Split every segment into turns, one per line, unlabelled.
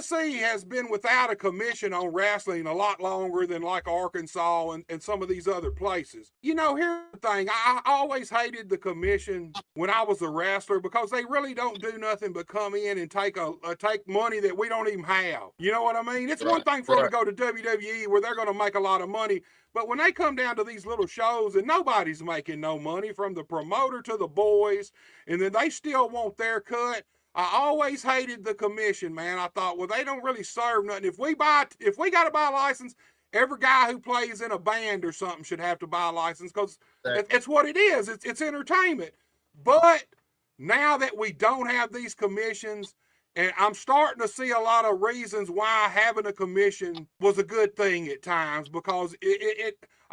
Tennessee has been without a commission on wrestling a lot longer than like Arkansas and some of these other places. You know, here's the thing. I always hated the commission when I was a wrestler because they really don't do nothing but come in and take money that we don't even have. You know what I mean? It's one thing for them to go to WWE where they're going to make a lot of money, but when they come down to these little shows and nobody's making no money from the promoter to the boys, and then they still want their cut. I always hated the commission, man. I thought, well, they don't really serve nothing. If we got to buy a license, every guy who plays in a band or something should have to buy a license because it's what it is. It's entertainment. But now that we don't have these commissions, and I'm starting to see a lot of reasons why having a commission was a good thing at times because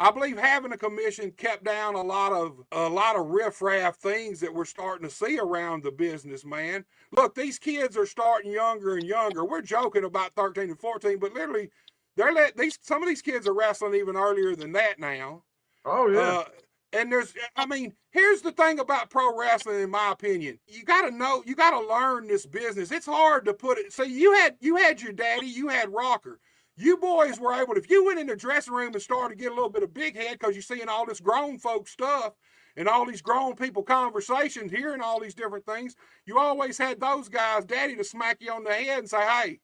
I believe having a commission kept down a lot of riffraff things that we're starting to see around the business, man. Look, these kids are starting younger and younger. We're joking about 13 and 14, but literally, some of these kids are wrestling even earlier than that now.
Oh yeah.
And here's the thing about pro wrestling, in my opinion. You gotta learn this business. It's hard to put it. So you had your daddy, you had Rocker. You boys were able, if you went in the dressing room and started to get a little bit of big head because you're seeing all this grown folk stuff and all these grown people conversations, hearing all these different things, you always had those guys, daddy, to smack you on the head and say, hey,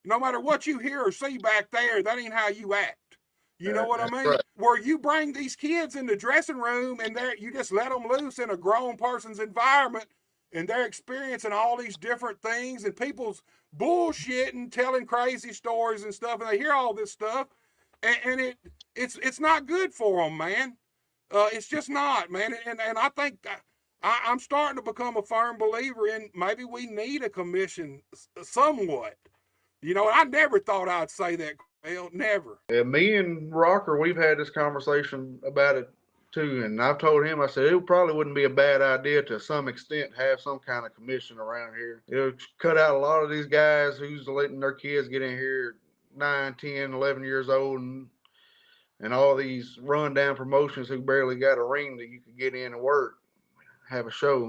no matter what you hear or see back there, that ain't how you act. You know what I mean? Right. Where you bring these kids in the dressing room and you just let them loose in a grown person's environment and they're experiencing all these different things and people's bullshitting, telling crazy stories and stuff, and they hear all this stuff, and it's not good for them, man. It's just not, man. And I think I'm starting to become a firm believer in maybe we need a commission somewhat. You know, I never thought I'd say that. Well, never.
Yeah, me and Rocker, we've had this conversation about it too, and I've told him, I said, it probably wouldn't be a bad idea to some extent have some kind of commission around here. It'll cut out a lot of these guys who's letting their kids get in here 9, 10, 11 years old and all these rundown promotions who barely got a ring that you could get in and work, have a show.